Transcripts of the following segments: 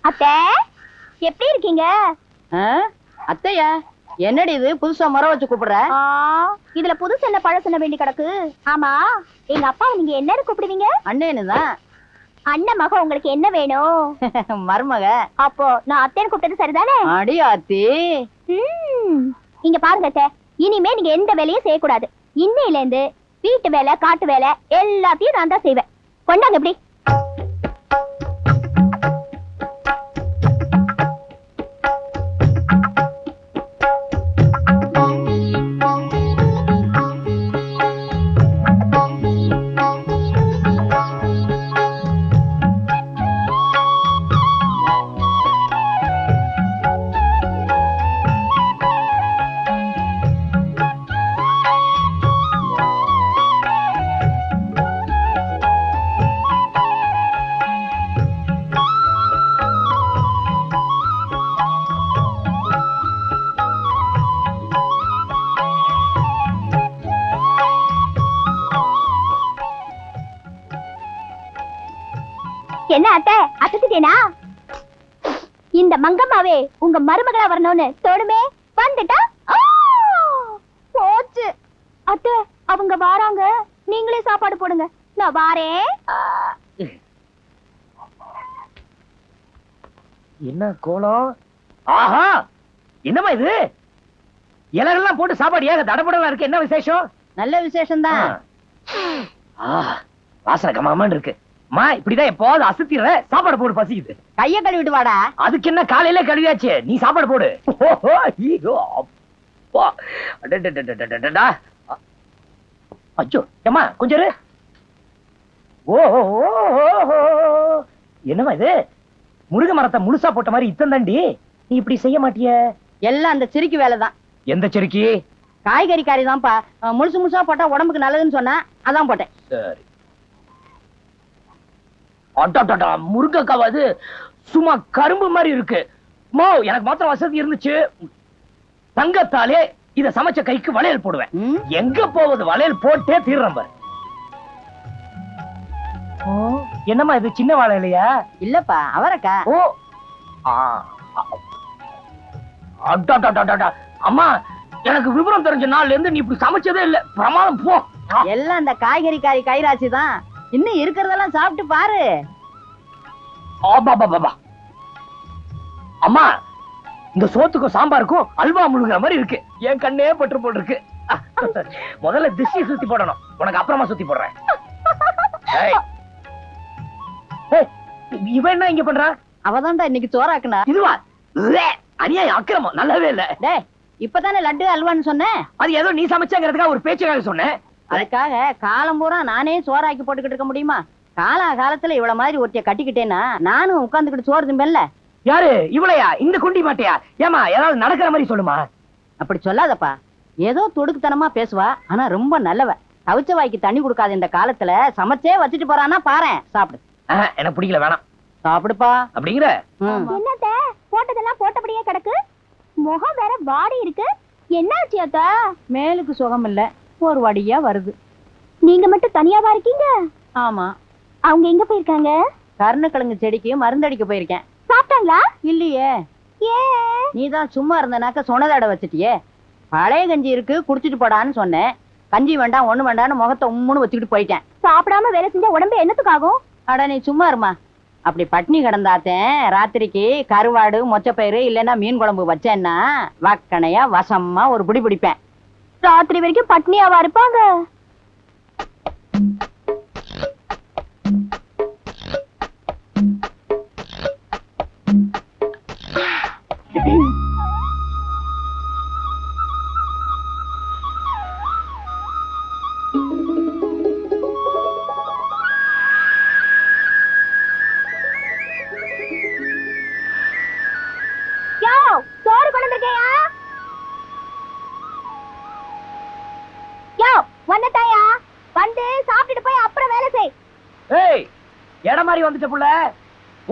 அத்தை எப்படி இருக்கீங்க? அத்தையா என்னடி இது புதுசா முறை வச்சு கூப்பிடுற? இதுல புதுசு என்ன பழசு என்ன வேண்டி கிடக்கு? ஆமா, எங்க அப்பா நீங்க என்ன கூப்பிடுவீங்க? அண்ணேனுதான். அண்ணன் மக உங்களுக்கு என்ன வேணும்? மருமக. அப்போ நான் அத்தைன்னு கூப்பிட்டது சரிதானே? அடி ஆத்தி. இங்க பாருங்க அத்தை, இனிமே நீங்க எந்த வேலையும் செய்யக்கூடாது. இன்னையில இருந்து வீட்டு வேலை காட்டு வேலை எல்லாத்தையும் நான் தான் செய்வேன். கொண்டாங்க எப்படி? என்ன அத்தை அசத்திட்டேனா? இந்த மங்கம்மாவே உங்க மருமகளா வரணும்னு தோணுமே, வந்துட்டா போச்சு. அத்தை அவங்க வாராங்க, நீங்களே சாப்பாடு போடுங்க, நான் வாரேன். என்ன கோலம்? ஆஹா, என்னமா இது? இலகெல்லாம் போட்டு சாப்பாடு ஏக தடபடலாம் இருக்கு. என்ன விசேஷம்? நல்ல விசேஷம் தான். வாசனை கமாமன் இருக்கு. மா இப்படிதான் எப்போது அசத்திர சாப்பாடு போடு, பசிக்குது. கைய கழுவிட்டு வாடா. அதுக்கு என்ன காலையில கழுவியாச்சு, நீ சாப்பாடு போடு. அச்சோ ஏமா கொஞ்சம் இரு. என்னமா இது? முருக மரத்தை முழுசா போட்ட மாதிரி இத்தம் தாண்டி நீ இப்படி செய்ய மாட்டிய? எல்லாம் அந்த சிரிக்கு வேலைதான். எந்த சிரிக்கி? காய்கறி காரி தான்ப்பா. முழுசு முழுசா போட்டா உடம்புக்கு நல்லதுன்னு சொன்னா அதான் போட்டேன். சரி. முருங்கக்காவது சும்மா கரும்பு மாதிரி இருக்கு. எனக்கு மாத்திரம் வசதி இருந்துச்சு, தங்கத்தாலே இத சமைச்ச கைக்கு வளையல் போடுவேன். எங்க போவது, வளையல் போட்டே தீர்றேன் பாரு. என்னம்மா இது, சின்ன வளையலையா? இல்லப்பா, அவரக்கா. ஓ அம்மா, எனக்கு விவரம் தெரிஞ்ச நாள்ல இருந்து நீ இப்படி சமைச்சதே இல்ல. பிரமாதம் போ. எல்லாம் அந்த காய்கறி காரி கைராசி தான். இன்னும் இருக்கிறதெல்லாம் சாப்பிட்டு பாரு. அம்மா, இந்த சோத்துக்கும் சாம்பாருக்கும் அல்வா முழுங்குற மாதிரி இருக்கு. என் கண்ணே பற்று போல் இருக்கு. முதல்ல திஷ்டி சுத்தி போடணும், உனக்கு அப்புறமா சுத்தி போடுறேன். இவன் என்ன இங்க பண்றா? அவதான்டா இன்னைக்கு சோறாக்குனா. இதுவா? அநியாயம், அக்கிரமம், நல்லாவே இல்ல. டேய், இப்பதானே லட்டு அல்வான்னு சொன்னேன். அது ஏதோ நீ சமைச்சாங்கிறதுக்காக ஒரு பேச்சுக்காக சொன்னேன். அதுக்காக காலம் பூரா நானே சோறாக்கி போட்டுக்கிட்டு இருக்க முடியுமா? காலத்துல இவ்வளவு மாதிரி ஒருத்திய கட்டிக்கிட்டேன்னா நானும் உட்கார்ந்துக்கிட்டு சோறு திம்பேன்ல. யாரு இவளையா? இந்த குண்டி மாட்டையா? ஏமா ஏதாவது நடக்கிற மாதிரி சொல்லுமா. அப்படி சொல்லாதப்பா. ஏதோ தொடுக்குத்தனமா பேசுவா, ஆனா ரொம்ப நல்லவ. கவிச்ச வாய்க்கு தண்ணி கொடுக்காத இந்த காலத்துல சமைச்சே வச்சுட்டு போறான்னா பாறேன். சாப்பிடு. எனக்கு பிடிக்கல, வேணாம். சாப்பிடுப்பா அப்படிங்கிற. என்னத்த போட்டதெல்லாம் போட்டபடியே கிடக்கு, முகம் வேற வாடி இருக்கு. என்னாச்சு அத்த? மேலுக்கு சுகம் இல்ல, ஒரு வடியா வருது. நீங்க மட்டும் தனியாவா இருக்கீங்க? ஆமா. அவங்க எங்க போயிருக்காங்க? கருணக்கிழங்கு செடிக்கு மருந்தடிக்க போயிருக்கேன். சாப்பிட்டாங்களா? இல்லையே. நீதான் சும்மா இருந்தனாக்க சொன்னதட வச்சுட்டியே. பழைய கஞ்சி இருக்கு, குடிச்சிட்டு போடான்னு சொன்னேன். கஞ்சி வேண்டாம் ஒண்ணு வேண்டாம்னு முகத்தை உம்முன்னு வச்சுக்கிட்டு போயிட்டேன். சாப்பிடாம வேலை செஞ்சா உடம்பு என்னத்துக்காகும்? அட நீ சும்மா இருமா. அப்படி பட்னி கிடந்தாத்தேன் ராத்திரிக்கு கருவாடு மொச்சப்பயிறு இல்லைன்னா மீன் குழம்பு வச்சேன்னா வக்கனையா வசமா ஒரு பிடி பிடிப்பேன். ராத்திரி வரைக்கும் பட்னியாவா இருப்பாங்க? சோறு கொண்டு வந்திருக்கேயா? வந்துட்டாயா? வந்து சாப்பிட்டுட்டு போய் அப்புறம் வேலை செய். ஏய், இடம் மாதிரி வந்துட்ட புள்ள.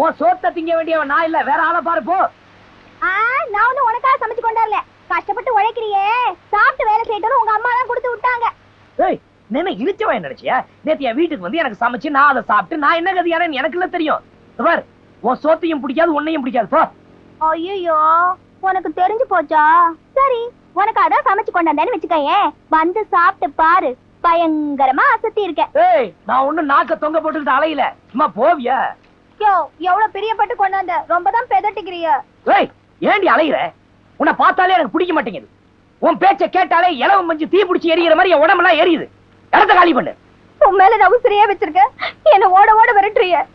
உன் சோத்த திங்க வேண்டியவன் நான் இல்ல, வேற ஆளை பாரு போ. நான் ஒண்ணு உனக்காக சமைச்சு கொண்டாடல. கஷ்டப்பட்டு உழைக்கிறியே, சாப்பிட்டு வேலை செய்யணும் உங்க அம்மா தான் கொடுத்து விட்டாங்க. ஏய், என்ன இழுச்சவன் நினைச்சியா? நேத்து என் வீட்டுக்கு வந்து எனக்கு சமைச்சு நான் அதை சாப்பிட்டு நான் என்ன கதியானேன்னு எனக்கு இல்ல தெரியும். பார், உன் சோத்தையும் பிடிக்காது உன்னையும் பிடிக்காது போ. ஐயோ உனக்கு தெரிஞ்சு போச்சா? சரி உனக்கு அதான் சமைச்சு கொண்டாந்தேன்னு வச்சுக்கயேன், வந்து சாப்பிட்டு பாரு, பயங்கரமா அசத்தி இருக்க. ஏய் நான் ஒண்ணும் நாக்க தொங்க போட்டுக்கிட்டு அலையில, சும்மா போவியா? எவ்வளவு பிரியப்பட்டு கொண்டாந்த, ரொம்ப தான் பெதட்டிக்கிறிய. ஏய் ஏண்டி அலையிற? உன்னை பார்த்தாலே எனக்கு பிடிக்க மாட்டேங்குது. உன் பேச்ச கேட்டாலே இலவ மஞ்சு தீ பிடிச்சி எரியிற மாதிரி என் உடம்பெல்லாம் எரியுது. இடத்த காலி பண்ணு. உன் மேல நான் உசிரியே வச்சிருக்க, என்ன ஓட ஓட விரட்டுறிய.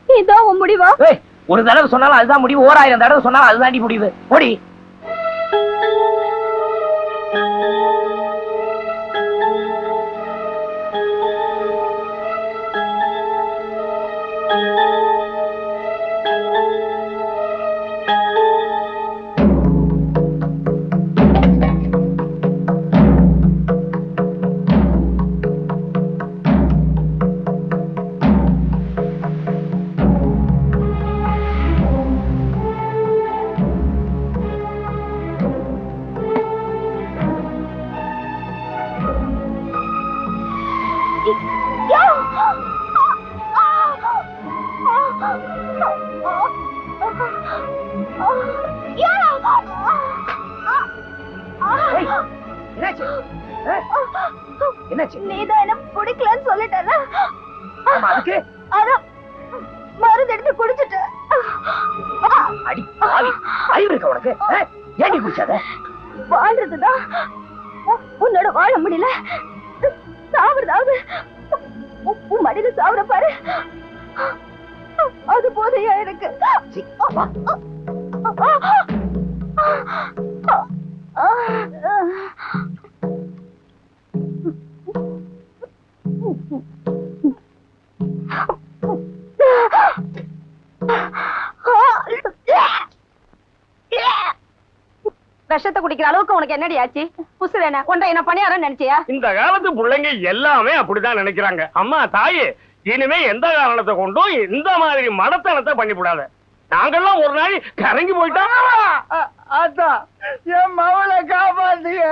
இதான் உன் முடிவா? ஏய் ஒரு தடவை சொன்னாலும் அதுதான் முடிவு, 1000 தடவை சொன்னாலும் அதுதாண்டி முடிவு. ஓடி. என்னாச்சு? நீதான் என்ன பிடிக்கலன்னு சொல்லிட்டல, அதுக்கு அதான் மருந்து எடுத்து குடிச்சிட்ட. அடி பாவி, அறிவு இருக்க உனக்கு? ஏண்டி குடிச்சாத? வாழ்றதுதான் உன்னோட வாழ முடியல, சாவறதாவது உன் மடியில சாவற பாரு, அது போதையா எனக்கு. விஷத்தை குடிக்கிற அளவுக்கு உனக்கு என்னடி ஆச்சு? புசுவேன ஒன்றை என்ன பணியாரம் நினைச்சியா? இந்த காலத்து பிள்ளைங்க எல்லாமே அப்படிதான் நினைக்கிறாங்க. அம்மா தாயே, இனிமே எந்த காரணத்தை கொண்டும் இந்த மாதிரி மடத்தனத்தை பண்ணிவிடாத. நாங்கெல்லாம் ஒரு நாள் கரங்கி போயிட்டோம். அதான் என் மவளை காப்பாத்திய.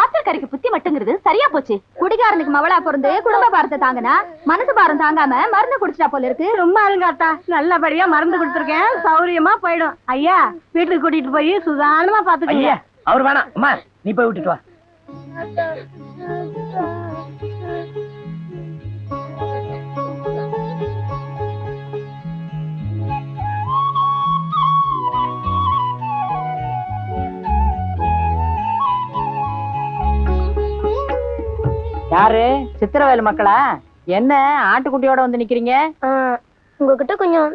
ஆத்தல்கரைக்கு புத்தி மட்டுங்கிறது சரியா போச்சு. குடிகாரனுக்கு மவளா பிறந்து குடும்ப பாரத்தை தாங்கினா மனசு பாரம் தாங்காம மருந்து குடிச்சிட்டா போல இருக்கு. ரொம்ப அருங்காத்தா, நல்லபடியா மருந்து கொடுத்துருக்கேன், சௌரியமா போயிடும். ஐயா வீட்டுக்கு கூட்டிட்டு போய் சுதானமா பாத்துக்கீங்க. அவர் வேணாம் அம்மா, நீ போய் விட்டுட்டு வா. யாரு? சித்திரவேலு மக்களா? என்ன ஆட்டுக்குட்டியோட வந்து நிக்கிறீங்க? உங்ககிட்ட கொஞ்சம்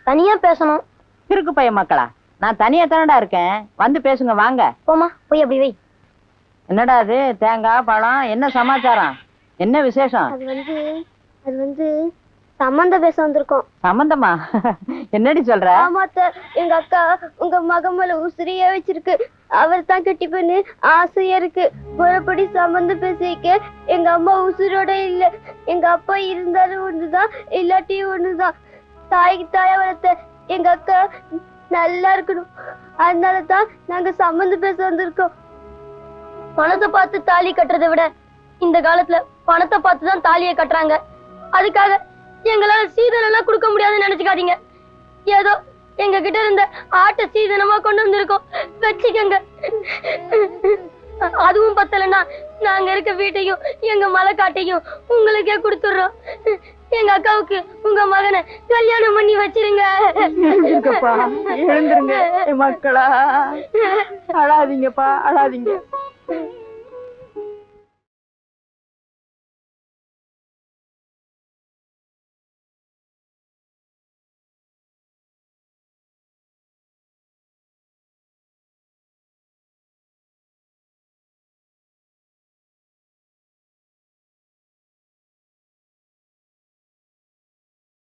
தனியா பேசணும். கிறுக்கு பையன் மக்களா? நான் தனியா தானடா இருக்கேன், வந்து பேசுங்க வாங்க. போமா போய் அப்படி வை. என்னடா அது? தேங்காய் பழம், என்ன சமாச்சாரம், என்ன விசேஷம்? அது வந்து சம்பந்தம் பேச வந்திருக்கோம். சம்பந்தமா? என்னடி சொல்ற? ஆமா சார், எங்க அக்கா உங்க மகமல உசிரியா வச்சிருக்கு, அவர் தான் கட்டி பண்ணு ஆசையா இருக்கு. முறைப்படி சம்பந்தம் பேசிக்க எங்க அம்மா உசுரோட இல்ல, எங்க அப்பா இருந்தாலும் ஒண்ணுதான் இல்லாட்டியும் ஒண்ணுதான். தாய்க்கு தாயா வளர்த்த எங்க அக்கா நல்லா இருக்கணும், அதனாலதான் நாங்க சம்பந்தம் பேச வந்திருக்கோம். பணத்தை பார்த்து தாலி கட்டுறதை விட இந்த காலத்துல பணத்தை பார்த்துதான் தாலியை கட்டுறாங்க. அதுக்காக எங்களால சீதனம் கொடுக்க முடியாதுன்னு நினைச்சுக்காதீங்க. ஏதோ எங்க கிட்ட இருந்த ஆட்டை சீதனமா கொண்டு வந்திருக்கோம், வச்சுக்கங்க. அதுவும் பத்தலன்னா நாங்க இருக்க வீட்டையும் எங்க மலைக்காட்டையும் உங்களுக்கே கொடுத்துடுறோம். எங்க அக்காவுக்கு உங்க மகனை கல்யாணம் பண்ணி வச்சிருங்க. எழுந்திருங்க மக்களா, அழாதீங்கப்பா அழாதீங்க.